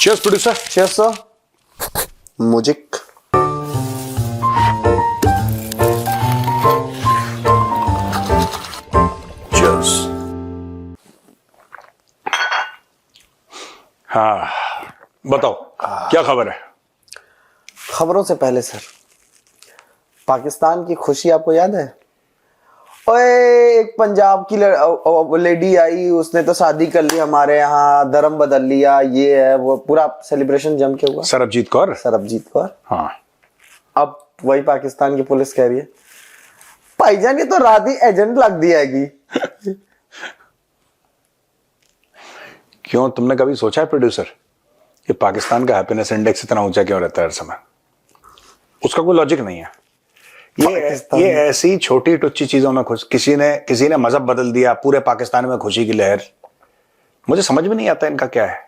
Cheers, producer. Cheers, sir. Music. Cheers. हाँ, बताओ क्या खबर है? खबरों से पहले सर, पाकिस्तान की खुशी आपको याद है? ओए, एक पंजाब की लेडी आई, उसने तो शादी कर ली, हमारे यहाँ धर्म बदल लिया, ये है वो, पूरा सेलिब्रेशन जम के हुआ। सरबजीत कौर। सरबजीत कौर। हाँ, अब वही पाकिस्तान की पुलिस कह रही है, भाईजान ये तो रात ही एजेंट लग दिया है। क्यों, तुमने कभी सोचा है प्रोड्यूसर कि पाकिस्तान का हैप्पीनेस इंडेक्स इतना ऊंचा क्यों रहता है हर समय? उसका कोई लॉजिक नहीं है। ये ऐसी छोटी टुच्ची चीजों में खुश, किसी ने मजहब बदल दिया, पूरे पाकिस्तान में खुशी की लहर। मुझे समझ में नहीं आता इनका क्या है।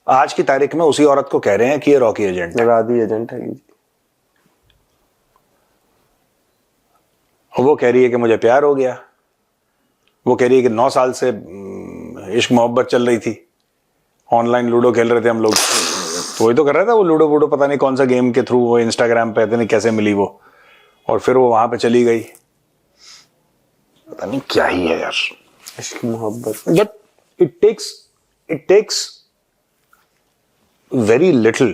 आज की तारीख में उसी औरत को कह रहे हैं कि ये रॉकी एजेंट है। राधी एजेंट है। वो कह रही है कि मुझे प्यार हो गया। वो कह रही है कि 9 साल से इश्क मोहब्बत चल रही थी, ऑनलाइन लूडो खेल रहे थे हम लोग। तो वही तो कर रहा था वो लूडो वूडो, पता नहीं कौन सा गेम के थ्रू, वो इंस्टाग्राम पे, पता नहीं कैसे मिली वो, और फिर वो वहां पे चली गई। पता नहीं क्या ही है यार इश्क मोहब्बत। But it takes very little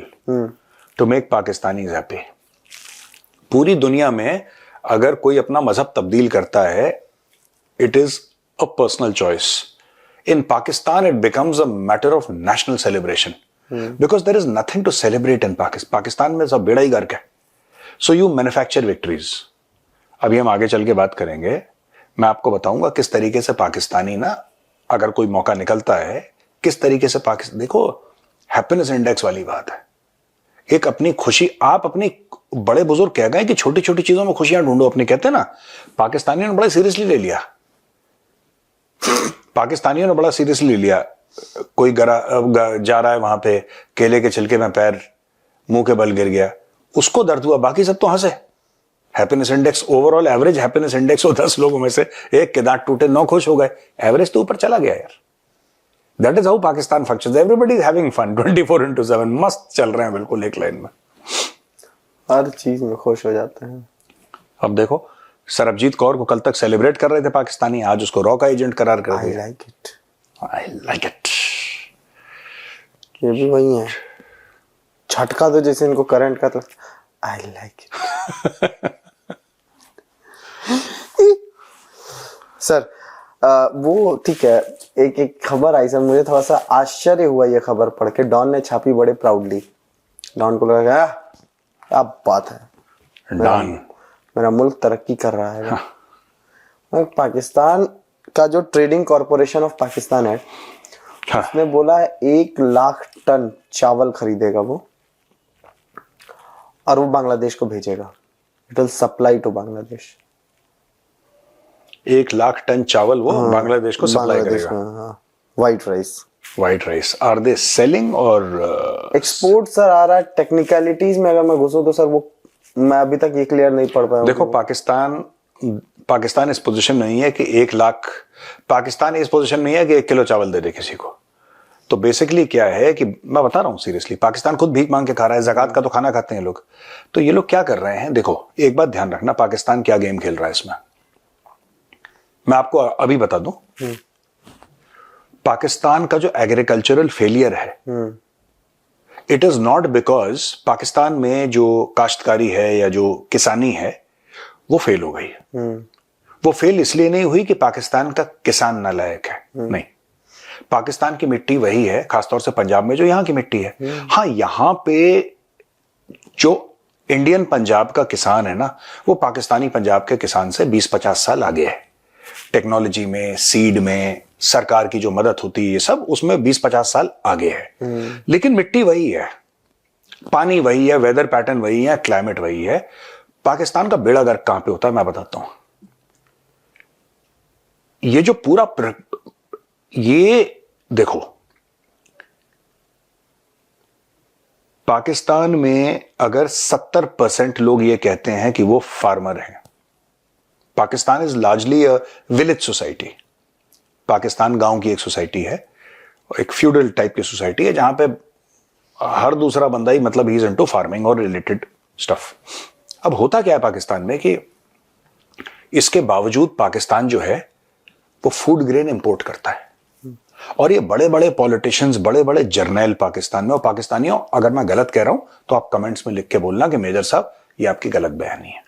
to make Pakistanis happy. पूरी दुनिया में अगर कोई अपना मजहब तब्दील करता है, it is a personal choice. In Pakistan, it becomes a matter of national celebration because there is nothing to celebrate in Pakistan. Pakistan में सब बेड़ा ही गर्क है. So you manufacture victories. अभी हम आगे चल के बात करेंगे. मैं आपको बताऊंगा किस तरीके से पाकिस्तानी ना, अगर कोई मौका निकलता है, किस तरीके से पाकिस्तान, देखो हैप्पीनेस इंडेक्स वाली बात है. एक अपनी खुशी, आप अपनी, बड़े बुजुर्ग कह गए कि छोटी छोटी चीजों में खुशियां ढूंढो अपनी, कहते हैं ना. पाकिस्तानियों ने बड़ा सीरियसली ले लिया. पाकिस्तानियों ने बड़ा सीरियसली लिया. कोई जा रहा है वहां पे, केले के छिलके में पैर मुंह के बल गिर गया, उसको दर्द हुआ, बाकी सब तो हंसे. Happiness index, overall average happiness index हो 10 लोगों में से एक के दांत टूटे, 9 खुश हो गए. एवरेज तो ऊपर चला गया यार. That is how Pakistan functions. Everybody is having fun 24/7. मस्त चल रहे हैं बिल्कुल एक लाइन में, हर चीज में खुश हो जाते हैं. अब देखो, सरबजीत कौर को कल तक सेलिब्रेट कर रहे थे पाकिस्तानी, आज उसको रॉ का एजेंट करार कर दिया. I like it. ये भी वही है, झटका दो जैसे इनको करंट का, तो I like it. सर, वो ठीक है. एक खबर आई सर, मुझे थोड़ा सा आश्चर्य हुआ ये खबर पढ़ के. डॉन ने छापी बड़े प्राउडली. डॉन को लगा क्या बात है, डॉन मेरा मुल्क तरक्की कर रहा है. हाँ. पाकिस्तान का जो ट्रेडिंग कॉर्पोरेशन ऑफ पाकिस्तान है, हाँ. उसने बोला है 1 लाख टन चावल खरीदेगा वो, और वो बांग्लादेश को भेजेगा. It will supply to Bangladesh. 1 lakh ton चावल वो बांग्लादेश को सप्लाई करेगा. White rice. Are they selling और एक्सपोर्ट सर आ रहा है. टेक्निकलिटीज में अगर मैं घुसूं तो सर, वो मैं अभी तक ये क्लियर नहीं पढ़ पाया. देखो, पाकिस्तान इस पोजीशन नहीं है कि 1 लाख, पाकिस्तान इस पोजीशन नहीं है कि 1 किलो चावल दे दे किसी को. तो बेसिकली क्या है कि मैं बता रहा हूं सीरियसली, पाकिस्तान खुद भीख मांग के खा रहा है. ज़कात का तो खाना खाते हैं लोग. तो ये लोग क्या कर रहे हैं, देखो एक बात ध्यान रखना, पाकिस्तान क्या गेम खेल रहा है इसमें, मैं आपको अभी बता दूं. पाकिस्तान का जो एग्रीकल्चरल फेलियर है, it is not because Pakistan में जो काश्तकारी है या जो किसानी है वो फेल हो गई. वो फेल इसलिए नहीं हुई कि पाकिस्तान का किसान नालायक है, नहीं. पाकिस्तान की मिट्टी वही है, खासतौर से पंजाब में जो यहां की मिट्टी है. हाँ, यहां पे जो इंडियन पंजाब का किसान है ना, वो पाकिस्तानी पंजाब के किसान से 20-50 साल आगे है. टेक्नोलॉजी में, सीड में, सरकार की जो मदद होती है, ये सब उसमें 20-50 साल आगे है. लेकिन मिट्टी वही है, पानी वही है, वेदर पैटर्न वही है, क्लाइमेट वही है. पाकिस्तान का बेड़ा गर्क कहां पे होता है मैं बताता हूं. ये जो पूरा ये देखो, पाकिस्तान में अगर 70% लोग ये कहते हैं कि वो फार्मर हैं. Pakistan is largely a village society. Pakistan गांव की एक सोसाइटी है, एक फ्यूडल टाइप की सोसाइटी है, जहां पे हर दूसरा बंदा ही मतलब ही इज इनटू फार्मिंग और रिलेटेड स्टफ। अब होता क्या है पाकिस्तान में कि इसके बावजूद पाकिस्तान जो है वो फूड ग्रेन इंपोर्ट करता है, और ये बड़े बड़े पॉलिटिशियंस, बड़े बड़े जर्नैल पाकिस्तान में, और पाकिस्तानियों अगर मैं गलत कह रहा हूं तो आप कमेंट्स में लिख के बोलना कि मेजर साहब ये आपकी गलत बयानी है,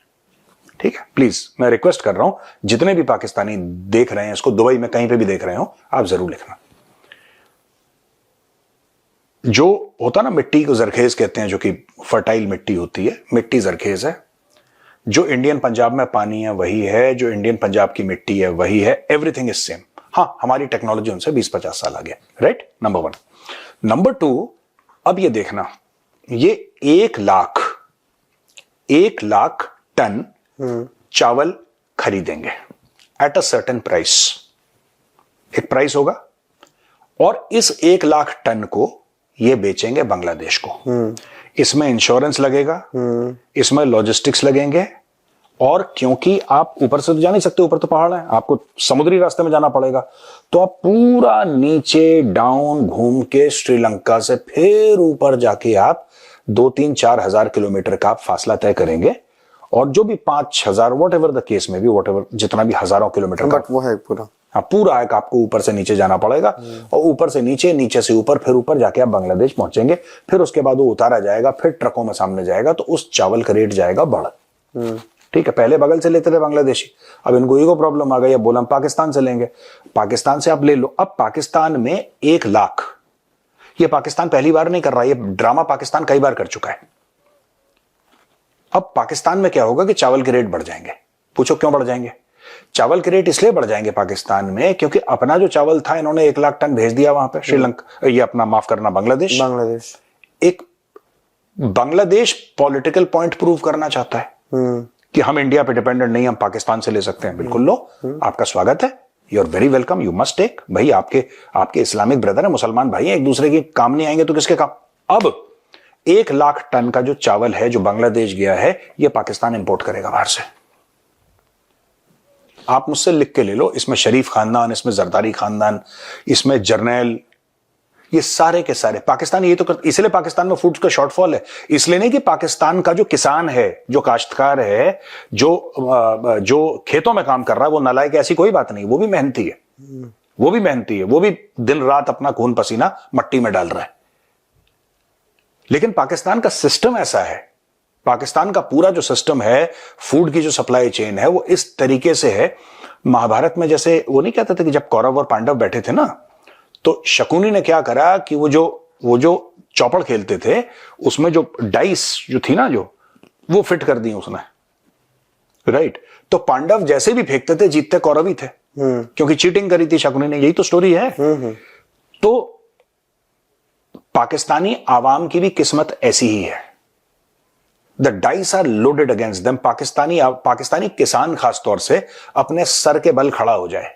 ठीक है? प्लीज मैं रिक्वेस्ट कर रहा हूं, जितने भी पाकिस्तानी देख रहे हैं इसको, दुबई में कहीं पे भी देख रहे हो, आप जरूर लिखना। जो होता ना मिट्टी को जरखेज कहते हैं, जो कि फर्टाइल मिट्टी होती है, मिट्टी जरखेज है। जो इंडियन पंजाब में पानी है वही है, जो इंडियन पंजाब की मिट्टी है वही है, एवरीथिंग इज सेम। हाँ, हमारी टेक्नोलॉजी उनसे 20-50 साल आगे, राइट? नंबर 1। नंबर 2, अब ये देखना, ये 1 लाख टन चावल खरीदेंगे एट अ सर्टेन प्राइस, एक प्राइस होगा, और इस 1 लाख टन को ये बेचेंगे बांग्लादेश को। इसमें इंश्योरेंस लगेगा, इसमें लॉजिस्टिक्स लगेंगे, और क्योंकि आप ऊपर से तो जा नहीं सकते, ऊपर तो पहाड़ है, आपको समुद्री रास्ते में जाना पड़ेगा, तो आप पूरा नीचे डाउन घूम के श्रीलंका से फिर ऊपर जाके आप 2-3-4 हजार किलोमीटर का आप फासला तय करेंगे, और जो भी 5,000 वॉट एवर द केस में भी, वॉट एवर जितना भी हजारों किलोमीटर का वो है पूरा, हाँ पूरा है, आपको ऊपर से नीचे जाना पड़ेगा, और ऊपर से नीचे, नीचे से ऊपर, फिर ऊपर जाके आप बांग्लादेश पहुंचेंगे, फिर उसके बाद वो उतारा जाएगा, फिर ट्रकों में सामने जाएगा, तो उस चावल का रेट जाएगा बढ़, ठीक है? पहले बगल से लेते थे बांग्लादेशी, अब इनको ईगो प्रॉब्लम आ गई, अब बोला हम पाकिस्तान से लेंगे, पाकिस्तान से आप ले लो। अब पाकिस्तान में 1 लाख, ये पाकिस्तान पहली बार नहीं कर रहा, ये ड्रामा पाकिस्तान कई बार कर चुका है। अब पाकिस्तान में क्या होगा कि चावल के रेट बढ़ जाएंगे। पूछो क्यों बढ़ जाएंगे? चावल के रेट इसलिए बढ़ जाएंगे पाकिस्तान में क्योंकि अपना जो चावल था इन्होंने 1 लाख टन भेज दिया वहां पे श्रीलंका, ये अपना माफ करना बांग्लादेश। एक बांग्लादेश पॉलिटिकल पॉइंट प्रूव करना चाहता है कि हम इंडिया पे डिपेंडेंट नहीं, हम पाकिस्तान से ले सकते हैं। बिल्कुल लो, आपका स्वागत है, you are very welcome, you must take. भाई आपके इस्लामिक ब्रदर है, मुसलमान भाई है, एक दूसरे के काम नहीं आएंगे तो किसके काम? अब 1 लाख टन का जो चावल है जो बांग्लादेश गया है, ये पाकिस्तान इंपोर्ट करेगा बाहर से। आप मुझसे लिख के ले लो, इसमें शरीफ खानदान, इसमें जरदारी खानदान, इसमें जर्नैल, ये सारे के सारे पाकिस्तान ये तो इसलिए पाकिस्तान में फूड्स का शॉर्टफॉल है, इसलिए नहीं कि पाकिस्तान का जो किसान है, जो काश्तकार है, जो खेतों में काम कर रहा है वो नालायक, ऐसी कोई बात नहीं, वो भी मेहनती है, वो भी मेहनती है, वो भी दिन रात अपना खून पसीना मट्टी में डाल रहा है। लेकिन पाकिस्तान का सिस्टम ऐसा है, पाकिस्तान का पूरा जो सिस्टम है, फूड की जो सप्लाई चेन है, वो इस तरीके से है। महाभारत में जैसे वो नहीं कहते थे कि जब कौरव और पांडव बैठे थे ना, तो शकुनी ने क्या करा कि वो जो चौपड़ खेलते थे उसमें जो डाइस जो थी ना, जो वो फिट कर दी उसने, राइट? तो पांडव जैसे भी फेंकते थे जीतते कौरव ही थे, क्योंकि चीटिंग करी थी शकुनी ने, यही तो स्टोरी है। तो पाकिस्तानी आवाम की भी किस्मत ऐसी ही है, the dice are loaded against them. Pakistani किसान खासतौर से अपने सर के बल खड़ा हो जाए,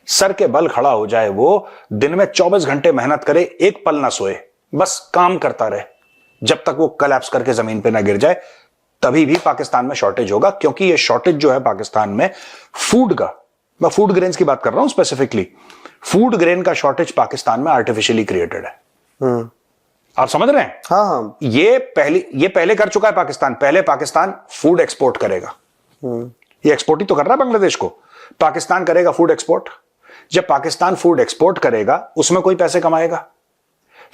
सर के बल खड़ा हो जाए, वो दिन में 24 घंटे मेहनत करे, एक पल ना सोए, बस काम करता रहे जब तक वो कलैप्स करके जमीन पे ना गिर जाए, तभी भी पाकिस्तान में शॉर्टेज होगा। क्योंकि ये शॉर्टेज जो है पाकिस्तान में फूड का, मैं फूड ग्रेन्स की बात कर रहा हूं स्पेसिफिकली, फूड ग्रेन का शॉर्टेज पाकिस्तान में आर्टिफिशियली क्रिएटेड है। आप समझ रहे हैं? हाँ। ये पहले कर चुका है पाकिस्तान। पहले पाकिस्तान फूड एक्सपोर्ट करेगा, ये एक्सपोर्ट ही तो कर रहा है बांग्लादेश को, पाकिस्तान करेगा फूड एक्सपोर्ट। जब पाकिस्तान फूड एक्सपोर्ट करेगा उसमें कोई पैसे कमाएगा,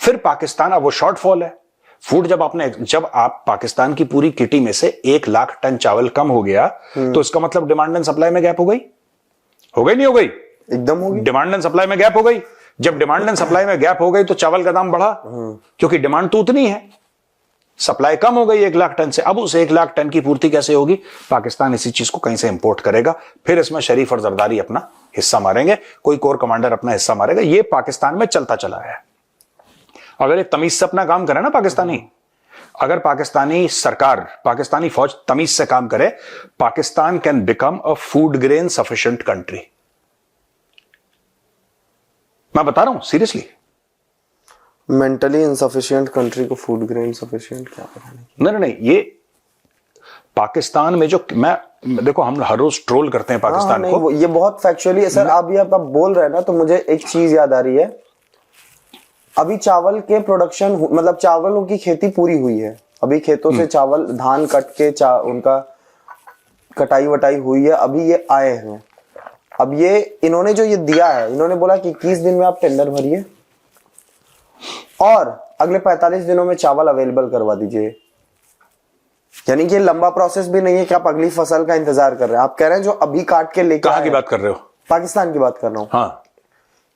फिर पाकिस्तान, अब वो शॉर्टफॉल है फूड, जब आप पाकिस्तान की पूरी किटी में से 1 लाख टन चावल कम हो गया, तो इसका मतलब डिमांड एंड सप्लाई में गैप हो गई, नहीं हो गई? एकदम होगी। डिमांड एंड सप्लाई में गैप हो गई। जब डिमांड एंड सप्लाई में गैप हो गई तो चावल का दाम बढ़ा, क्योंकि डिमांड तो उतनी है, सप्लाई कम हो गई 1 लाख टन से। अब उस 1 लाख टन की पूर्ति कैसे होगी? पाकिस्तान इसी चीज को कहीं से इंपोर्ट करेगा, फिर इसमें शरीफ और जरदारी अपना हिस्सा मारेंगे, कोई कोर कमांडर अपना हिस्सा मारेगा। ये पाकिस्तान में चलता चला है। अगर ये तमीज से अपना काम करे ना पाकिस्तानी, अगर पाकिस्तानी सरकार, पाकिस्तानी फौज तमीज से काम करे, Pakistan can become a food grain sufficient country. मैं बता रहा हूं सीरियसली। मेंटली इनसफिशिएंट कंट्री को फूड ग्रेन सफिशिएंट क्या पता नहीं। नहीं, ये पाकिस्तान में जो देखो हम हर रोज ट्रोल करते हैं पाकिस्तान को, ये बहुत फैक्चुअली है सर। आप ये आप बोल रहे हैं ना, तो मुझे एक चीज याद आ रही है अभी चावल के प्रोडक्शन मतलब चावलों की खेती पूरी हुई है, अभी खेतों से चावल धान कट के उनका कटाई वटाई हुई है, अभी ये आए हैं। अब ये इन्होंने जो ये दिया है, इन्होंने बोला कि 21 दिन में आप टेंडर भरिए और अगले 45 दिनों में चावल अवेलेबल करवा दीजिए। यानी कि लंबा प्रोसेस भी नहीं है कि आप अगली फसल का इंतजार कर रहे हैं, आप कह रहे हैं जो अभी काट के लेकर कहां की बात कर रहे हो? पाकिस्तान की बात कर रहा हूं। हाँ,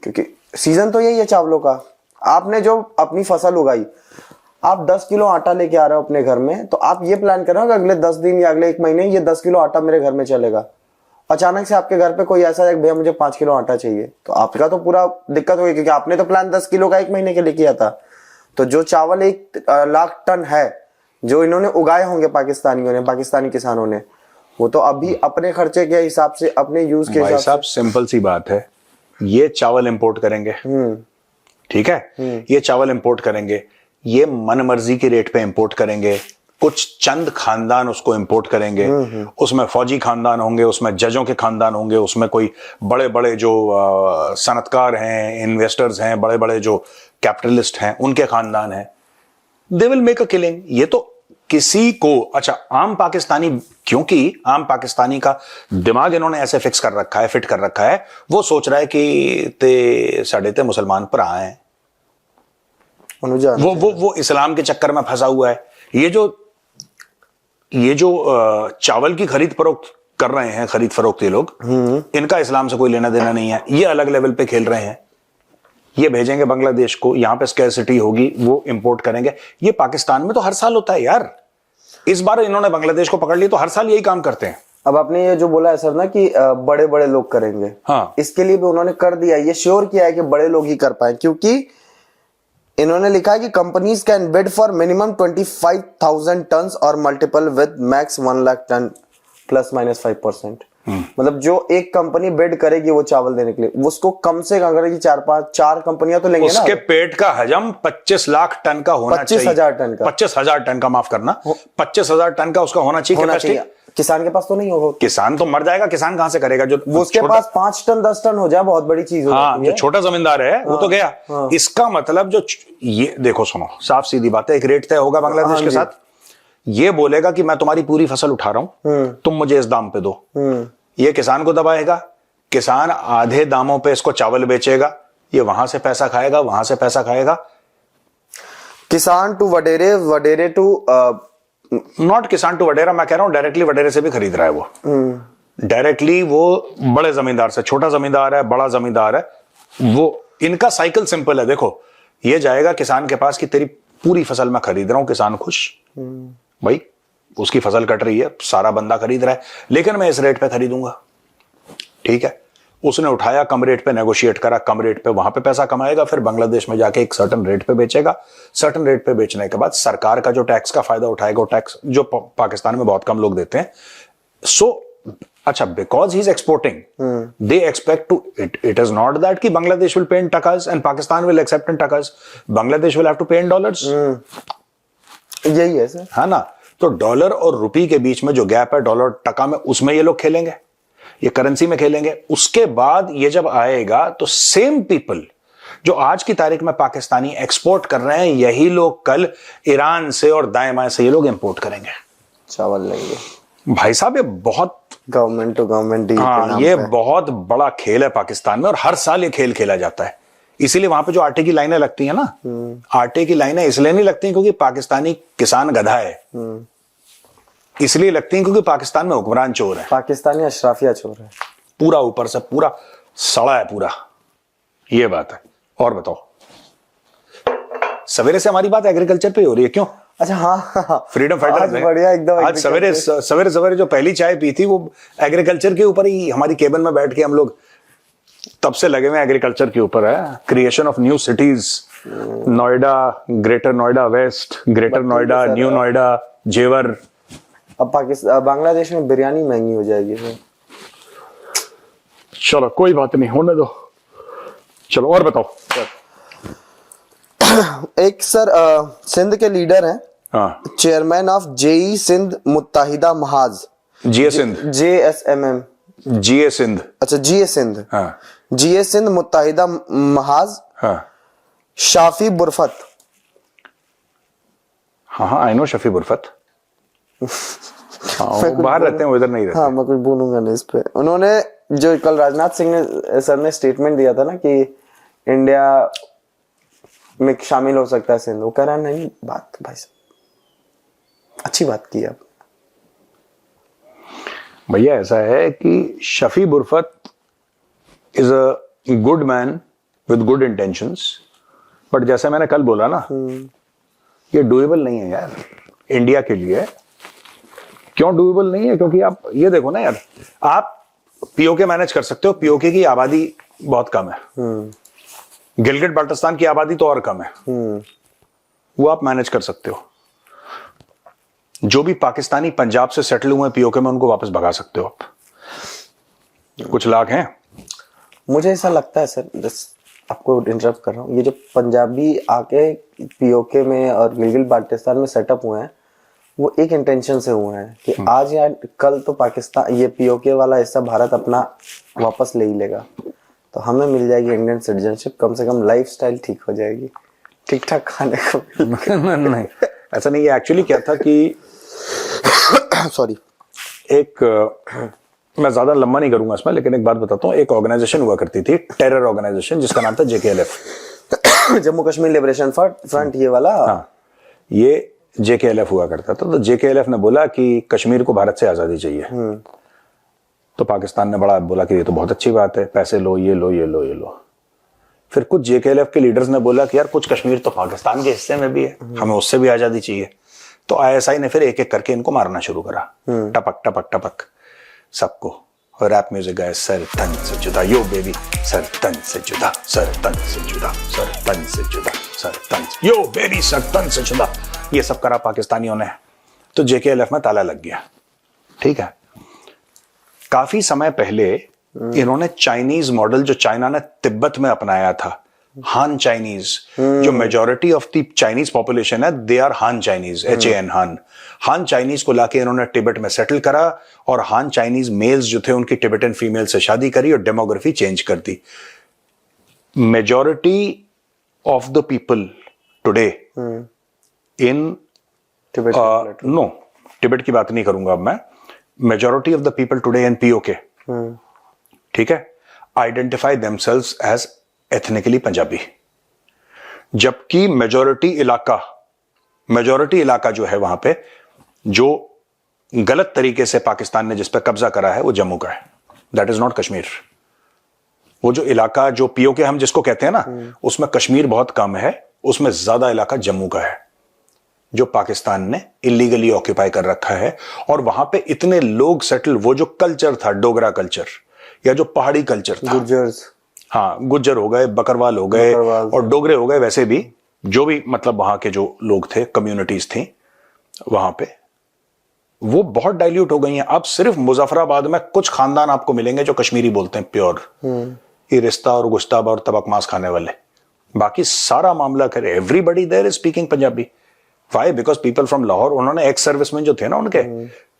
क्योंकि सीजन तो यही है चावलों का। आपने जो अपनी फसल उगाई, आप 10 किलो आटा लेके आ रहे हो अपने घर में, तो आप ये प्लान कर रहे हो कि अगले 10 दिन या अगले 1 महीने ये 10 किलो आटा मेरे घर में चलेगा। अचानक से आपके घर पे कोई ऐसा है भैया मुझे 5 किलो आटा चाहिए, तो आपका तो पूरा दिक्कत होगी, क्योंकि आपने तो प्लान 10 किलो का 1 महीने के लिए किया था। तो जो चावल 1 लाख टन है जो इन्होंने उगाए होंगे पाकिस्तानियों ने, पाकिस्तानी किसानों ने, वो तो अभी अपने खर्चे के हिसाब से, अपने यूज के भाई हिसाब साहब सिंपल सी बात है, ये चावल इंपोर्ट करेंगे, ठीक है, ये चावल इंपोर्ट करेंगे, ये मनमर्जी के रेट पे इंपोर्ट करेंगे, कुछ चंद खानदान उसको इंपोर्ट करेंगे, उसमें फौजी खानदान होंगे, उसमें जजों के खानदान होंगे, उसमें कोई बड़े बड़े जो सनतकार हैं, इन्वेस्टर्स हैं, बड़े बड़े जो कैपिटलिस्ट हैं, उनके खानदान हैं। They will make a killing. ये तो किसी को, अच्छा आम पाकिस्तानी, क्योंकि आम पाकिस्तानी का दिमाग इन्होंने ऐसे फिक्स कर रखा है, फिट कर रखा है, वो सोच रहा है कि ते साढ़े ते मुसलमान पर आए, वो इस्लाम के चक्कर में फंसा हुआ है। ये जो चावल की खरीद फरोख्त कर रहे हैं, खरीद फरोख्त, ये लोग, इनका इस्लाम से कोई लेना देना नहीं है, ये अलग लेवल पे खेल रहे हैं। ये भेजेंगे बांग्लादेश को, यहां पे स्कैरसिटी होगी, वो इंपोर्ट करेंगे। ये पाकिस्तान में तो हर साल होता है यार, इस बार इन्होंने बांग्लादेश को पकड़ लिया, तो हर साल यही काम करते हैं। अब आपने ये जो बोला है सर ना कि बड़े बड़े लोग करेंगे, हाँ, इसके लिए भी उन्होंने कर दिया, ये श्योर किया है कि बड़े लोग ही कर पाए, क्योंकि इन्होंने लिखा है कि companies can bid for minimum 25,000 ton और multiple with max 1 lakh ton ±5%। मतलब जो एक कंपनी बिड करेगी वो चावल देने के लिए, उसको कम से कम करेगी 4 कंपनियां तो लेंगे ना। उसके पेट का हजम 25 लाख टन का होना चाहिए। 25,000 टन का, 25,000 टन का, माफ करना, 25,000 टन का उसका होना चाहिए। किसान के पास तो नहीं होगा, किसान तो मर जाएगा, किसान कहां से करेगा? जो उसके पास 5 टन 10 टन हो जाए बहुत बड़ी चीज हो जाती है। जो छोटा जमींदार है वो तो गया। इसका मतलब जो ये देखो, सुनो, साफ सीधी बात है, एक रेट तय होगा बांग्लादेश के साथ, ये बोलेगा कि मैं तुम्हारी पूरी फसल उठा रहा हूं, तुम मुझे इस दाम पे दो। ये किसान को दबाएगा, किसान आधे दामों पे इसको चावल बेचेगा, ये वहां से पैसा खाएगा, वहां से पैसा खाएगा। किसान टू वडेरे, वडेरे टू नॉट किसान टू वडेरा, मैं कह रहा हूं डायरेक्टली वडेरे से भी खरीद रहा है वो, डायरेक्टली वो बड़े जमींदार से, छोटा जमींदार है, बड़ा जमींदार है, वो, इनका साइकिल सिंपल है। देखो, ये जाएगा किसान के पास कि तेरी पूरी फसल मैं खरीद रहा हूं, किसान खुश, भाई उसकी फसल कट रही है, सारा बंदा खरीद रहा है, लेकिन मैं इस रेट पे खरीदूंगा, ठीक है। उसने उठाया, कम रेट पे नेगोशिएट करा, कम रेट पे, वहां पे पैसा कमाएगा, फिर बांग्लादेश में जाके एक सर्टेन रेट पे बेचेगा। सर्टेन रेट पे बेचने के बाद सरकार का जो टैक्स का फायदा उठाएगा, वो टैक्स जो पाकिस्तान में बहुत कम लोग देते हैं। सो अच्छा, because he is exporting, they expect to it is not that कि Bangladesh will pay in takas and Pakistan will accept in takas, Bangladesh will have to pay in dollars. यही है सर, है ना। तो डॉलर और रुपी के बीच में जो गैप है, डॉलर टका में, उसमें ये लोग खेलेंगे, ये करेंसी में खेलेंगे। उसके बाद ये जब आएगा तो सेम पीपल जो आज की तारीख में पाकिस्तानी एक्सपोर्ट कर रहे हैं, यही लोग कल ईरान से और दाएं बाएं से ये लोग इंपोर्ट करेंगे, चावल लेंगे। भाई साहब ये बहुत गवर्नमेंट टू गवर्नमेंट डील, हाँ, ये बहुत बड़ा खेल है पाकिस्तान में, और हर साल ये खेल खेला जाता है। इसीलिए वहां पे जो आटे की लाइनें लगती है ना, आटे की लाइनें इसलिए नहीं लगती क्योंकि पाकिस्तानी किसान गधा है, इसलिए लगती हैं क्योंकि पाकिस्तान में हुक्मरान चोर है, पाकिस्तानी अशराफिया चोर है, पूरा ऊपर से पूरा सड़ा है पूरा, ये बात है। और बताओ, सवेरे से हमारी बात एग्रीकल्चर पे हो रही है, क्यों? अच्छा, हाँ, फ्रीडम फाइटर्स ने बढ़िया एकदम, आज सवेरे सवेरे जो पहली चाय पी थी वो एग्रीकल्चर के ऊपर ही, हमारी केबिन में बैठ के हम लोग तब से लगे हुए एग्रीकल्चर के ऊपर है। Creation of new cities, Noida, greater Noida west, greater Noida, new Noida, Jewar. अब पाकिस्तान, बांग्लादेश में बिरयानी महंगी हो जाएगी सर। चलो कोई बात नहीं, होने दो। चलो और बताओ सर। एक सर सिंध के लीडर हैं, हाँ, chairman of Jeay Sindh Muttahida Mahaz, Jeay Sindh, JSMM, Jeay Sindh, अच्छा जीए सिंध, हाँ, जीए सिंध मुत्ताहिदा महाज, हाँ, शाफी बुरफत। हाँ हाँ, आई नो शफी बुरफत। हाँ, वो बाहर रहते हैं, वो इधर नहीं रहते। हाँ, मैं कुछ बोलूंगा नहीं इस पे। उन्होंने जो कल राजनाथ सिंह ने सर ने स्टेटमेंट दिया था ना कि इंडिया में शामिल हो सकता है सिंध, वो कह रहा नहीं, बात भाई साहब अच्छी बात की आप। भैया ऐसा है कि Shafi Burfat is a good man with good intentions, but जैसे मैंने कल बोला ना, ये डूएबल नहीं है यार इंडिया के लिए। क्यों डूएबल नहीं है? क्योंकि आप ये देखो ना यार, आप पीओके मैनेज कर सकते हो, पीओके की आबादी बहुत कम है, गिलगिट बाल्टिस्तान की आबादी तो और कम है, वो आप मैनेज कर सकते हो। जो भी पाकिस्तानी पंजाब से सेटल हुए पीओके में, उनको वापस भगा सकते हो आप। कुछ लाख हैं। मुझे ऐसा लगता है सर, आपको इंटरप्ट कर रहा हूँ, ये जो पंजाबी आके पीओके में और गिलगित बाल्टिस्तान में सेटअप हुए हैं, वो एक इंटेंशन से हुए हैं कि आज या कल तो पाकिस्तान ये पीओके वाला हिस्सा भारत अपना वापस ले ही लेगा, तो हमें मिल जाएगी इंडियन सिटीजनशिप, कम से कम लाइफस्टाइल ठीक हो जाएगी, ठीक ठाक खाने को। नहीं, ऐसा नहीं है। एक्चुअली क्या था कि सॉरी, एक मैं ज्यादा लंबा नहीं करूंगा इसमें, लेकिन एक बात बताता हूँ। एक ऑर्गेनाइजेशन हुआ करती थी, टेरर ऑर्गेनाइजेशन, जिसका नाम था JKLF, Jammu Kashmir liberation front, ये वाला। हाँ, ये JKLF हुआ करता था। तो JKLF ने बोला कि कश्मीर को भारत से आजादी चाहिए। तो पाकिस्तान ने बड़ा बोला कि ये तो बहुत अच्छी बात है, पैसे लो, ये लो, ये लो, ये लो। फिर कुछ JKLF के लीडर्स ने बोला कि यार कुछ कश्मीर तो पाकिस्तान के हिस्से में भी है, हमें उससे भी आजादी चाहिए। तो ISI ने फिर एक एक करके इनको मारना शुरू करा, टपक टपक टपक सबको। और रैप म्यूजिक गाए, सर तन से जुदा, यो बेबी, सर तन से जुदा, सर तन से जुदा, सर तन से जुदा, सर तन से, यो बेबी, सर तन से जुदा, ये सब करा पाकिस्तानियों ने। तो JKLF में ताला लग गया। ठीक है। काफी समय पहले इन्होंने चाइनीज मॉडल, जो चाइना ने तिब्बत में अपनाया था, हान चाइनीज, जो majority of the Chinese population है, दे आर हान चाइनीज, HAN, हान चाइनीज को लाके इन्होंने तिब्बत में सेटल करा, और हान चाइनीज मेल्स जो थे उनकी टिबेटन फीमेल से शादी करी और डेमोग्राफी चेंज कर दी। Majority of the people today in no, Tibet की बात नहीं करूंगा अब मैं, majority of the people today in POK, ठीक है, identify themselves as ethnically Punjabi. जबकि मेजॉरिटी इलाका जो है वहां पे, जो गलत तरीके से पाकिस्तान ने जिस पे कब्जा करा है, वो जम्मू का है, दैट इज नॉट कश्मीर। वो जो इलाका, जो POK हम जिसको कहते हैं ना, उसमें कश्मीर बहुत कम है, उसमें ज्यादा इलाका जम्मू का है, जो पाकिस्तान ने इलीगली ऑक्यूपाई कर रखा है। और वहां पे इतने लोग सेटल, वो जो कल्चर था, डोगरा कल्चर या जो पहाड़ी कल्चर था, गुर्जर्स, हाँ, गुज्जर हो गए, बकरवाल हो गए और डोगरे हो गए, वैसे भी जो भी मतलब वहां के जो लोग थे, कम्युनिटीज थी वहां पे, वो बहुत डाइल्यूट हो गई हैं। अब सिर्फ मुजफ्फराबाद में कुछ खानदान आपको मिलेंगे जो कश्मीरी बोलते हैं प्योर, ये रिश्ता और गुश्ताब और तबक मांस खाने वाले। बाकी सारा मामला करे, everybody there is speaking Punjabi. Why? Because people from Lahore, उन्होंने एक्स सर्विसमैन जो थे ना, उनके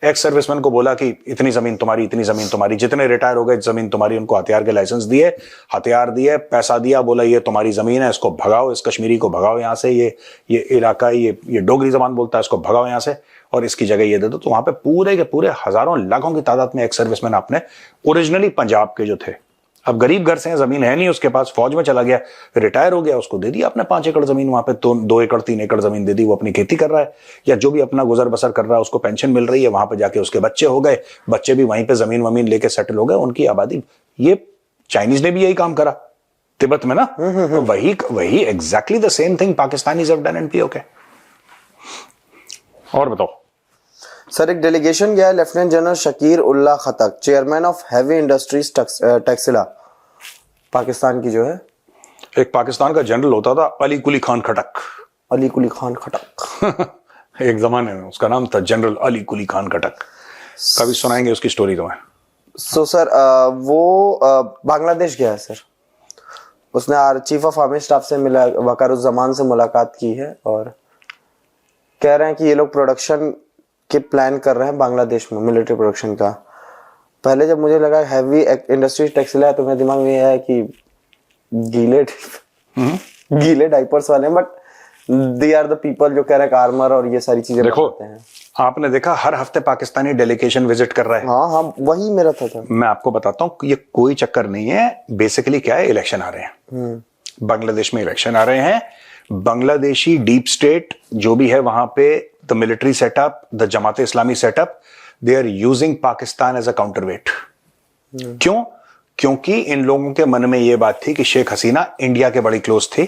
एक्स सर्विसमैन को बोला कि इतनी जमीन तुम्हारी, इतनी जमीन तुम्हारी, जितने रिटायर हो गए जमीन तुम्हारी, उनको हथियार के लाइसेंस दिए, हथियार दिए, पैसा दिया, बोला ये तुम्हारी जमीन है, इसको भगाओ, इस कश्मीरी को भगाओ यहाँ से, ये इलाका, ये डोगरी जबान बोलता है, इसको भगाओ यहाँ से और इसकी जगह ये दे दो। तो वहां पे पूरे के पूरे हजारों लाखों की तादाद में एक्स सर्विसमैन आपने, ओरिजिनली पंजाब के जो थे, अब गरीब घर से हैं, जमीन है नहीं उसके पास, फौज में चला गया, रिटायर हो गया, उसको दे दिया आपने 5 एकड़ जमीन, वहां पे तो 2 एकड़ 3 एकड़ जमीन दे दी, वो अपनी खेती कर रहा है, या जो भी अपना गुजर बसर कर रहा है, उसको पेंशन मिल रही है, वहां पे जाके उसके बच्चे हो गए, बच्चे भी वहीं पे जमीन वमीन लेके सेटल हो गए, उनकी आबादी। ये चाइनीज ने भी यही काम करा तिब्बत में ना, तो वही exactly the same thing Pakistanis have done in POK। और बताओ सर, एक डेलीगेशन गया है lieutenant general Shakir Ullah Khattak, chairman of heavy industries Taxila, Pakistan की जो है। एक पाकिस्तान का जनरल होता था अली कुली खान खटक, अली कुली खान खटक एक जमाने में उसका नाम था जनरल अली कुली खान खटक। कभी सुनाएंगे उसकी स्टोरी तुम्हें। सो सर, वो बांग्लादेश गया है सर, उसने चीफ ऑफ आर्मी स्टाफ से मिला, वकारुज्जमान से मुलाकात की है, और कह रहे हैं कि ये लोग प्रोडक्शन के प्लान कर रहे हैं बांग्लादेश में, मिलिट्री प्रोडक्शन का। पहले जब मुझे लगा हैवी इंडस्ट्रीज टेक्सटाइल है, तो मेरे दिमाग में यह है कि गीले डाइपर्स वाले हैं, but they are the people जो कह रहे हैं आर्मर और ये सारी चीजें देखो बताते हैं। आपने देखा हर हफ्ते पाकिस्तानी डेलीगेशन विजिट कर रहा है। हाँ हाँ, वही मेरा था। मैं आपको बताता हूं ये कोई चक्कर नहीं है। बेसिकली क्या है, इलेक्शन आ रहे हैं, बांग्लादेश में इलेक्शन आ रहे हैं। बांग्लादेशी डीप स्टेट जो भी है वहां पे, the military setup, the Jamaat-e Islami setup, they are using Pakistan as a counterweight. क्यों? क्योंकि इन लोगों के मन में यह बात थी कि शेख हसीना इंडिया के बड़ी क्लोज थी,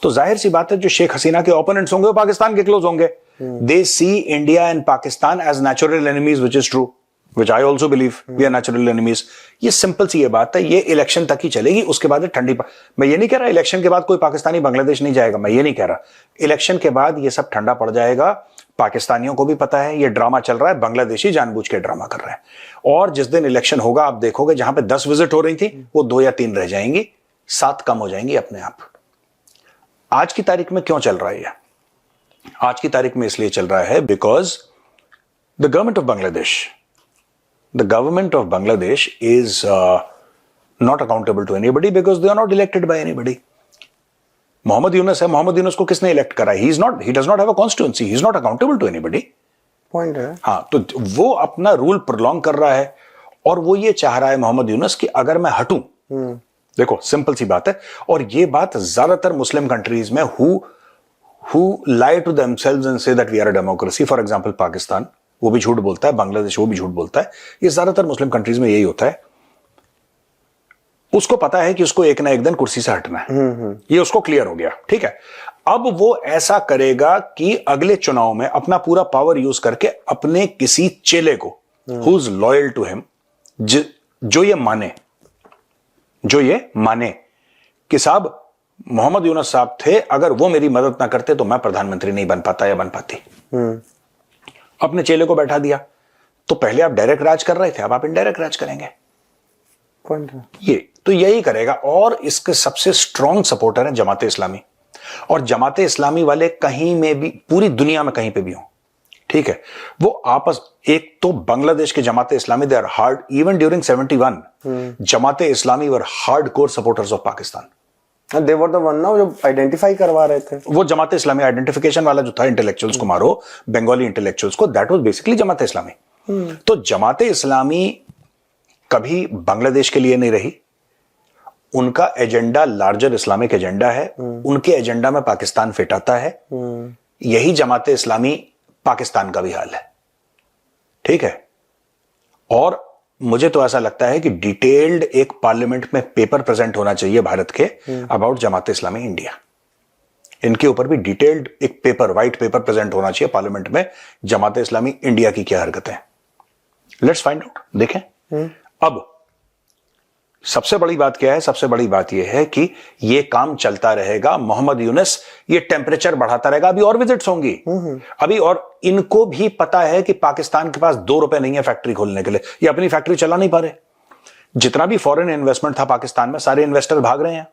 तो जाहिर सी बात है जो शेख हसीना के ओपोनेंट्स होंगे वो पाकिस्तान के क्लोज होंगे। They see India and Pakistan as natural enemies, which is true, which I also believe we are natural enemies. ये सिंपल सी ये बात है, ये इलेक्शन तक ही चलेगी, उसके बाद ठंडी। मैं ये नहीं कह रहा इलेक्शन के बाद कोई पाकिस्तानी बांग्लादेश नहीं जाएगा, मैं ये नहीं कह रहा। इलेक्शन के बाद ये सब ठंडा पड़ जाएगा। पाकिस्तानियों को भी पता है ये ड्रामा चल रहा है, बांग्लादेशी जानबूझ के ड्रामा कर रहे हैं। और जिस दिन इलेक्शन होगा आप देखोगे जहां पे 10 विजिट हो रही थी वो 2 या 3 रह जाएंगी, 7 कम हो जाएंगी अपने आप। आज की तारीख में क्यों चल रहा है ये? आज की तारीख में इसलिए चल रहा है because the government of Bangladesh is not accountable to anybody because they are not elected by anybody. Mohammad Yunus है, मोहम्मद यूनुस को किसने इलेक्ट करा? He does not have a constituency, he is not accountable to anybody. Point है। हाँ, तो वो अपना रूल प्रोलॉन्ग कर रहा है और वो ये चाह रहा है मोहम्मद यूनुस कि अगर मैं हटूं, देखो सिंपल सी बात है, और ये बात ज्यादातर मुस्लिम कंट्रीज में who lie to themselves and say that we are a democracy, for example Pakistan वो भी झूठ बोलता है, बांग्लादेश वो भी झूठ बोलता है, ये ज्यादातर मुस्लिम कंट्रीज में यही होता है। उसको पता है कि उसको एक ना एक दिन कुर्सी से हटना है, ये उसको क्लियर हो गया, ठीक है। अब वो ऐसा करेगा कि अगले चुनाव में अपना पूरा पावर यूज करके अपने किसी चेले को who is loyal to him, जो ये माने कि साहब मोहम्मद यूनुस साहब थे, अगर वो मेरी मदद ना करते तो मैं प्रधानमंत्री नहीं बन पाता या बन पाती। अपने चेले को बैठा दिया। तो पहले आप डायरेक्ट राज कर रहे थे, अब आप इनडायरेक्ट राज करेंगे। ये तो यही करेगा। और इसके सबसे स्ट्रॉन्ग सपोर्टर है जमाते इस्लामी, और जमाते इस्लामी वाले कहीं में भी, पूरी दुनिया में कहीं पे भी हो, ठीक है, वो आपस, एक तो बांग्लादेश के Jamaat-e Islami they are hard, even during 71 Jamaat-e Islami were hardcore supporters of Pakistan. They were the one now जो आइडेंटिफाई करवा रहे थे। वो जमाते इस्लामी आइडेंटिफिकेशन वाला जो था, इंटेलेक्चुअल्स को मारो, बंगाली इंटेलेक्चुअल्स को, दैट वाज बेसिकली जमाते इस्लामी। तो जमाते इस्लामी कभी बांग्लादेश के लिए नहीं रही, उनका एजेंडा लार्जर इस्लामिक एजेंडा है, उनके एजेंडा में पाकिस्तान फिट आता है। यही जमाते इस्लामी पाकिस्तान का भी हाल है, ठीक है। और मुझे तो ऐसा लगता है कि डिटेल्ड एक पार्लियामेंट में पेपर प्रेजेंट होना चाहिए भारत के अबाउट जमाते इस्लामी इंडिया। इनके ऊपर भी डिटेल्ड एक पेपर, व्हाइट पेपर प्रेजेंट होना चाहिए पार्लियामेंट में, जमाते इस्लामी इंडिया की क्या हरकतें। लेट्स फाइंड आउट, देखें। अब सबसे बड़ी बात क्या है? सबसे बड़ी बात यह है कि यह काम चलता रहेगा। मोहम्मद यूनुस ये टेम्परेचर बढ़ाता रहेगा। अभी और विजिट्स होंगी अभी, और इनको भी पता है कि पाकिस्तान के पास 2 रुपए नहीं है फैक्ट्री खोलने के लिए, ये अपनी फैक्ट्री चला नहीं पा रहे। जितना भी फॉरेन इन्वेस्टमेंट था पाकिस्तान में, सारे इन्वेस्टर भाग रहे हैं,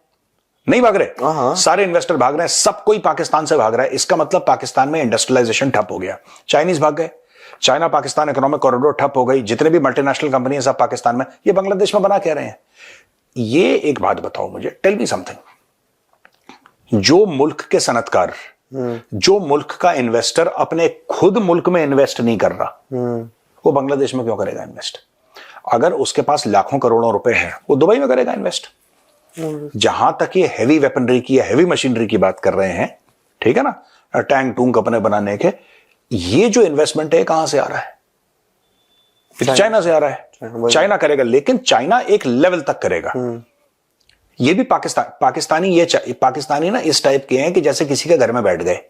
नहीं भाग रहे, सारे इन्वेस्टर भाग रहे हैं, सब कोई पाकिस्तान से भाग रहा है। इसका मतलब पाकिस्तान में इंडस्ट्रियलाइजेशन ठप हो गया। चाइनीज भाग गए, चाइना पाकिस्तान इकोनॉमिक कॉरिडोर ठप हो गई। जितने भी मल्टीनेशनल कंपनी है सब पाकिस्तान में, ये बांग्लादेश में बना क्या रहे हैं? ये एक बात बताओ मुझे, टेल मी समथिंग। जो मुल्क के सनतकार, जो मुल्क का इन्वेस्टर अपने खुद मुल्क में इन्वेस्ट नहीं कर रहा, वो बांग्लादेश में क्यों करेगा इन्वेस्ट? अगर उसके पास लाखों करोड़ों रुपए हैं, वो दुबई में करेगा इन्वेस्ट। जहां तक ये हैवी वेपनरी की, हैवी मशीनरी की बात कर रहे हैं, ठीक है ना, टैंक टूंक अपने बनाने के, ये जो इन्वेस्टमेंट है कहां से आ रहा है? चाइना से आ रहा है। चाइना करेगा, लेकिन चाइना एक लेवल तक करेगा। ये भी पाकिस्तानी ना इस टाइप के हैं कि जैसे किसी के घर में बैठ गए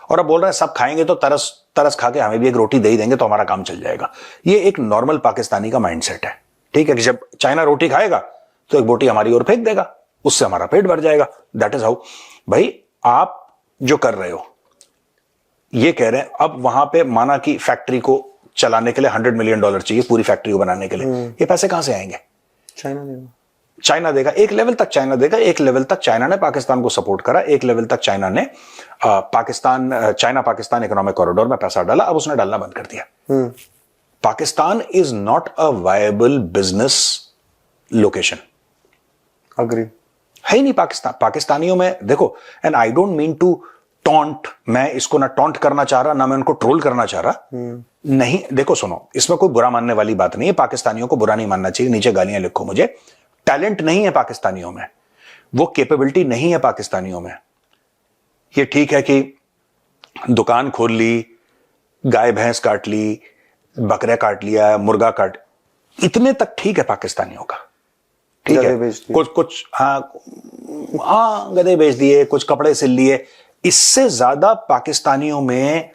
और अब बोल रहे हैं सब खाएंगे तो तरस खा के हमें भी एक रोटी दे ही देंगे तो हमारा काम चल जाएगा। ये एक नॉर्मल पाकिस्तानी का माइंडसेट है, ठीक है, कि जब चाइना रोटी खाएगा तो एक बोटी हमारी ओर फेंक देगा, उससे हमारा पेट भर जाएगा। That is how. भाई आप जो कर रहे हो, ये कह रहे हैं अब वहां पे माना कि फैक्ट्री को चलाने के लिए $100 मिलियन चाहिए, पूरी फैक्ट्री को बनाने के लिए, ये पैसे कहां से आएंगे? चाइना देगा। एक लेवल तक चाइना देगा, एक लेवल तक चाइना ने पाकिस्तान को सपोर्ट करा, एक लेवल तक चाइना ने चाइना पाकिस्तान इकोनॉमिक कॉरिडोर में पैसा डाला, अब उसने डालना बंद कर दिया। Pakistan is not a viable business location. Agree. है ही नहीं पाकिस्तानियों में देखो, and I don't mean to taunt, मैं इसको ना टॉन्ट करना चाह रहा ना मैं उनको ट्रोल करना चाह रहा, नहीं देखो सुनो, इसमें कोई बुरा मानने वाली बात नहीं है, पाकिस्तानियों को बुरा नहीं मानना चाहिए, नीचे गालियां लिखो मुझे, टैलेंट नहीं है पाकिस्तानियों में, वो कैपेबिलिटी नहीं है पाकिस्तानियों में। ये ठीक है कि दुकान खोल ली, गाय भैंस काट ली, बकरे काट लिया, मुर्गा काट, इतने तक ठीक है पाकिस्तानियों का, ठीक है, कुछ हाँ गधे बेच दिए, कुछ कपड़े सिल लिए, इससे ज्यादा पाकिस्तानियों में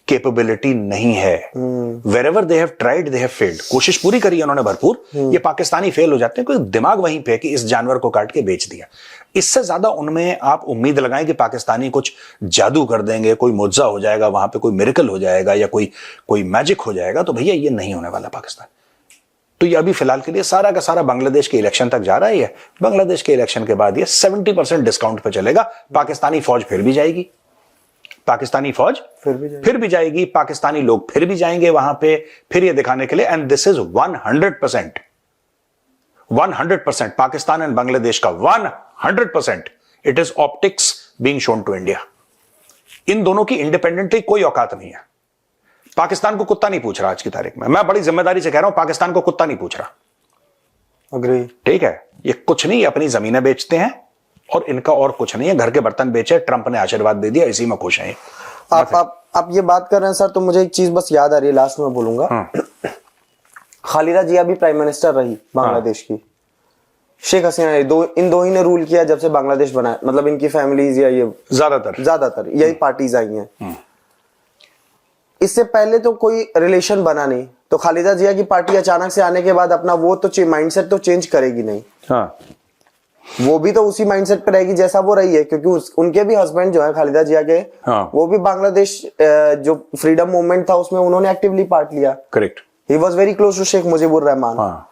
कैपेबिलिटी नहीं है। Wherever they have tried they have failed, कोशिश पूरी करी उन्होंने भरपूर, ये पाकिस्तानी फेल हो जाते हैं, कोई दिमाग वहीं पे कि इस जानवर को काट के बेच दिया। इससे ज्यादा उनमें आप उम्मीद लगाएं कि पाकिस्तानी कुछ जादू कर देंगे, कोई मुआवजा हो जाएगा, वहां पे कोई मिरेकल हो जाएगा या कोई मैजिक हो जाएगा, तो भैया ये नहीं होने वाला पाकिस्तान। तो ये अभी फिलहाल के लिए सारा का सारा बांग्लादेश के इलेक्शन तक जा रहा है, बांग्लादेश के इलेक्शन के बाद ये 70% डिस्काउंट पे चलेगा, पाकिस्तानी फौज फिर भी जाएगी, पाकिस्तानी फौज फिर भी जाएगी, पाकिस्तानी लोग फिर भी जाएंगे वहां पे, फिर ये दिखाने के लिए, and this is 100% Pakistan and Bangladesh का 100%, it is optics being shown to India. इन दोनों की इंडिपेंडेंटली कोई औकात नहीं है। पाकिस्तान को कुत्ता नहीं पूछ रहा आज की तारीख में, मैं बड़ी जिम्मेदारी से कह रहा हूं, पाकिस्तान को कुत्ता नहीं पूछ रहा। अग्री, ठीक है, ये कुछ नहीं, अपनी जमीनें बेचते हैं और इनका और कुछ नहीं है, घर के बर्तन बेचे, ट्रंप ने आशीर्वाद दे दिया, इसी में खुश हैं। आप ये बात कर रहे हैं सर, तो मुझे एक चीज बस याद आ रही है, लास्ट में बोलूंगा। खालिदा जिया भी प्राइम मिनिस्टर रही बांग्लादेश की, शेख हसीना ने इन दो ही ने रूल किया जब से बांग्लादेश बना, मतलब इनकी फैमिलीज या ये ज्यादातर यही पार्टीज आई हैं। इससे पहले तो कोई रिलेशन बना नहीं, तो खालिदा जिया की पार्टी अचानक से आने के बाद अपना वो तो माइंडसेट तो चेंज करेगी नहीं। हाँ। वो भी तो उसी माइंडसेट पे रहेगी जैसा वो रही है, क्योंकि उनके भी हस्बैंड जो है खालिदा जिया के, हाँ। वो भी बांग्लादेश जो फ्रीडम मूवमेंट था उसमें उन्होंने एक्टिवली पार्ट लिया। Correct, he was very close to Sheikh Mujibur Rahman. हाँ।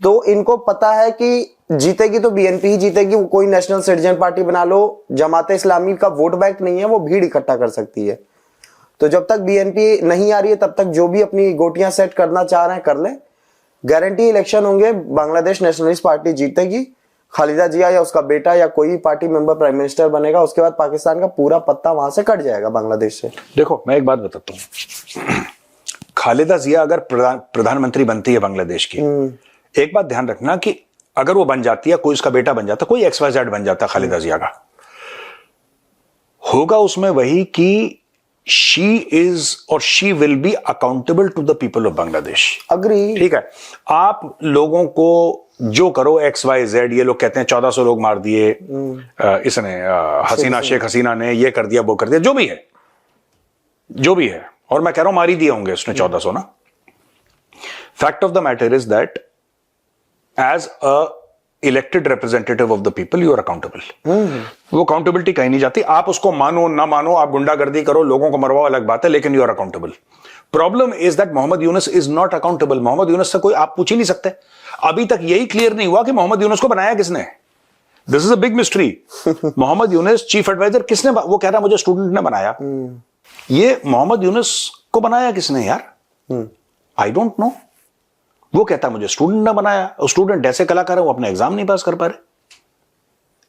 तो इनको पता है कि जीतेगी तो बीएनपी ही जीतेगी, कोई नेशनल सिटीजन पार्टी बना लो, जमाते इस्लामी का वोट बैंक नहीं है, वो भीड़ इकट्ठा कर सकती है। तो जब तक बीएनपी नहीं आ रही है तब तक जो भी अपनी गोटियां सेट करना चाह रहे हैं कर ले, गारंटी इलेक्शन होंगे, बांग्लादेश नेशनलिस्ट पार्टी जीतेगी, खालिदा जिया या उसका बेटा या कोई पार्टी मेंबर प्राइम मिनिस्टर बनेगा, उसके बाद पाकिस्तान का पूरा पत्ता वहां से कट जाएगा बांग्लादेश से। देखो मैं एक बात बताता हूं, खालिदा जिया अगर प्रधानमंत्री बनती है बांग्लादेश की, एक बात ध्यान रखना कि अगर वो बन जाती है, कोई उसका बेटा बन जाता, कोई XYZ बन जाता खालिदा जिया का, होगा उसमें वही कि she is or she will be accountable to the people of Bangladesh. Agree, ठीक है, आप लोगों को जो करो XYZ, ये लोग कहते हैं 1400 लोग मार दिए इसने, शेख हसीना ने ये कर दिया वो कर दिया, जो भी है, और मैं कह रहा हूं मार ही दिए होंगे उसने 1400 ना। Fact of the matter is that as a elected representative of the people you are accountable. वो अकाउंटेबिलिटी कहीं नहीं जाती, आप उसको मानो ना मानो, आप गुंडागर्दी करो, लोगों को मरवाओ, अलग बात है, लेकिन you are accountable. Problem is that Mohammad Yunus is not accountable. Mohammad Yunus से कोई आप पूछ ही नहीं सकते, अभी तक यही क्लियर नहीं हुआ कि मोहम्मद यूनुस को बनाया किसने। This is a big mystery. Mohammad Yunus chief adviser किसने, वो कह रहा मुझे स्टूडेंट ने बनाया, ये मोहम्मद यूनुस को बनाया किसने यार? I don't know. वो कहता है मुझे स्टूडेंट ने बनाया, स्टूडेंट ऐसे कलाकार है वो अपने एग्जाम नहीं पास कर पा रहे,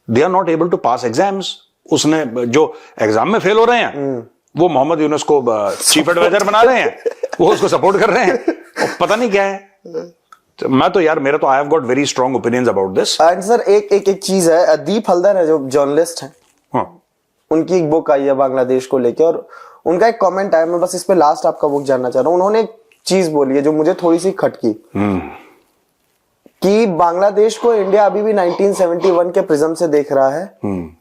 they are not able to pass exams. उसने जो एग्जाम में फेल हो रहे हैं वो मोहम्मद यूनुस को चीफ एडवाइजर बना रहे हैं, वो उसको सपोर्ट कर रहे हैं, पता नहीं क्या है। तो मैं तो यार, मेरा तो I have got very strong opinions about this. And sir एक चीज है, दीप हल्दर है जो जर्नलिस्ट है, हाँ। उनकी एक बुक आई है बांग्लादेश को लेके, और उनका एक कमेंट आया, मैं बस इस पे लास्ट आपका बुक जानना चाह रहा हूँ। उन्होंने एक चीज बोली है जो मुझे थोड़ी सी खटकी, कि बांग्लादेश को इंडिया अभी भी 1971 के प्रिज्म से देख रहा है,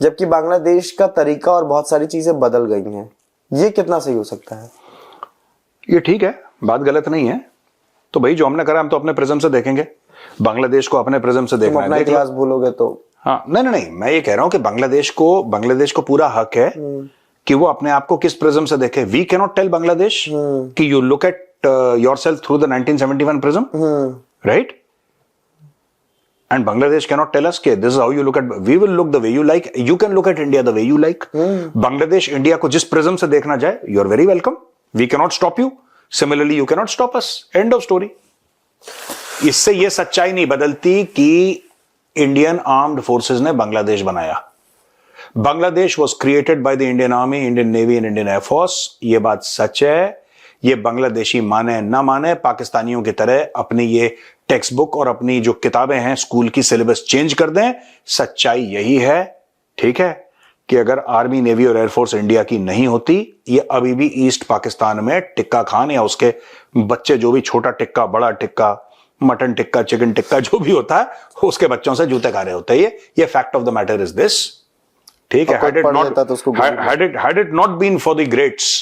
जबकि बांग्लादेश का तरीका और बहुत सारी चीजें बदल गई हैं। ये कितना सही हो सकता है? ये ठीक है, बात गलत नहीं है। तो भाई जो हमने करा हम तो अपने प्रिज्म से देखेंगे, बांग्लादेश को अपने प्रिज्म से देखना है। अपना इतिहास भूलोगे तो हाँ, नहीं, मैं ये कह रहा हूं कि बांग्लादेश को पूरा हक है कि वो अपने आप को किस प्रिज्म से देखे। We can not tell Bangladesh कि you look at yourself through the 1971 prism, right? And Bangladesh cannot tell us कि this is how you look at, we will look the way you like, you can look at India the way you like. Bangladesh India को जिस prism से देखना जाए, you are very welcome. We cannot stop you. Similarly, you cannot stop us. End of story. इससे ये सच्चाई नहीं बदलती कि इंडियन आर्म्ड फोर्सेस ने बांग्लादेश बनाया। Bangladesh was created by the Indian army, Indian navy and Indian air force. ये बात सच है। ये बांग्लादेशी माने ना माने, पाकिस्तानियों की तरह अपनी ये टेक्स्ट बुक और अपनी जो किताबें हैं स्कूल की सिलेबस चेंज कर दें, सच्चाई यही है, ठीक है, कि अगर आर्मी, नेवी और एयरफोर्स इंडिया की नहीं होती, ये अभी भी ईस्ट पाकिस्तान में टिक्का खान या उसके बच्चे, जो भी छोटा टिक्का, बड़ा टिक्का, मटन टिक्का, चिकन टिक्का, जो भी होता है, उसके बच्चों से जूते खा रहे होते हैं। ये fact of the matter is this, ठीक है। had it not been for the greats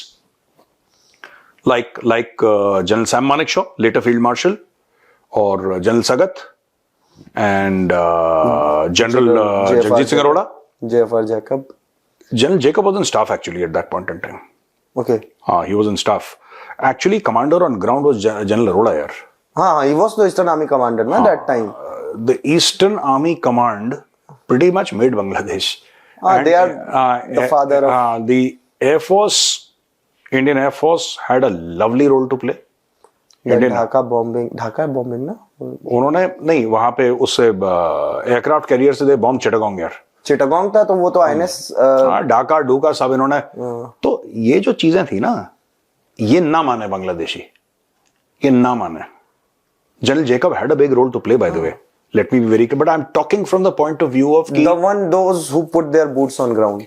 like General Sam Manekshaw, later Field Marshal, or General Sagat and General Jagjit Singh Arora, JFR Jacob. General Jacob was in staff actually at that point in time. Okay. He was in staff. Actually, commander on ground was General Arora here. He was the Eastern Army commander, na, that time. The Eastern Army Command pretty much made Bangladesh. They are the father of... the Air Force, Indian Air Force had a lovely role to play. Dhaka bombing ना, उन्होंने नहीं, वहां पे उससे aircraft carrier से bomb Chittagong यार, चिटागोंग था, तो वो तो आईएनएस ढाका ढूका सब इन्होंने। तो ये जो चीजें थी ना, ये ना माने बांग्लादेशी, ये ना माने। General Jacob had a big role to play, by the way. Let me be very clear, but I'm talking from the point of view of those who put their boots on ground.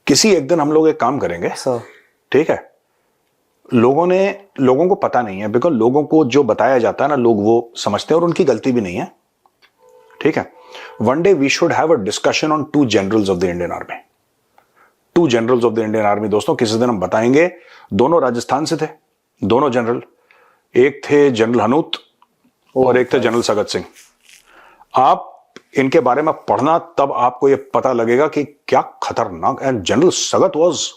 किसी एक दिन हम लोग एक काम करेंगे, ठीक है। लोगों को पता नहीं है, बिकॉज लोगों को जो बताया जाता है ना, लोग वो समझते हैं और उनकी गलती भी नहीं है, ठीक है। One day we should have a discussion on 2 generals of the Indian army, 2 generals of the Indian army. दोस्तों, किसी दिन हम बताएंगे। दोनों राजस्थान से थे, दोनों जनरल। एक थे जनरल हनूत और एक थे जनरल सगत सिंह। आप इनके बारे में पढ़ना, तब आपको ये पता लगेगा कि क्या खतरनाक। And general Sagat was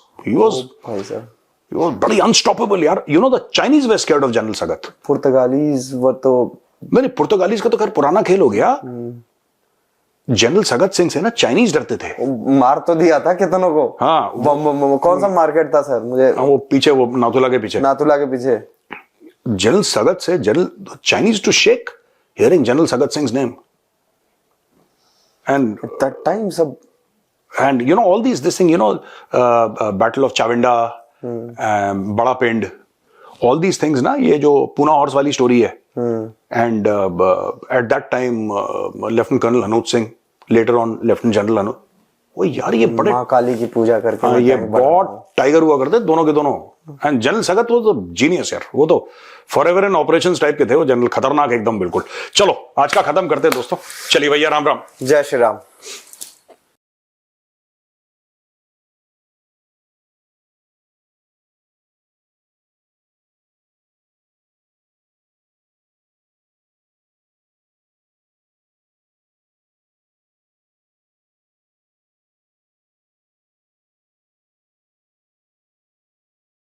very unstoppable यार। You know the Chinese were scared of General Sagat. पुर्तगालीज वो तो नहीं, पुर्तगालीज का तो खैर पुराना खेल हो गया। जनरल सगत सिंह से ना चाइनीज डरते थे। मार तो दिया था कितनों को। हाँ, कौन सा मार्केट था सर मुझे? वो पीछे, वो नाथुला के पीछे। जनरल सगत से general Chinese to shake hearing general Sagat Singh name. And at that time सब, and you know all this thing, you know, Battle of Chavinda, बड़ा पिंड, all these things ना, ये जो पूना हॉर्स वाली स्टोरी है। And at that time lieutenant colonel Hanut Singh, later on lieutenant general Hanut, वो यार ये बड़े माँ काली की पूजा करके ये बहुत टाइगर हुआ करते दोनों के दोनों। एंड जनरल सगत वो तो जीनियस यार, वो तो फॉरएवर इन ऑपरेशंस टाइप के थे वो जनरल, खतरनाक एकदम बिल्कुल। चलो आज का खत्म करते हैं दोस्तों, चलिए भैया, राम राम, जय श्री राम।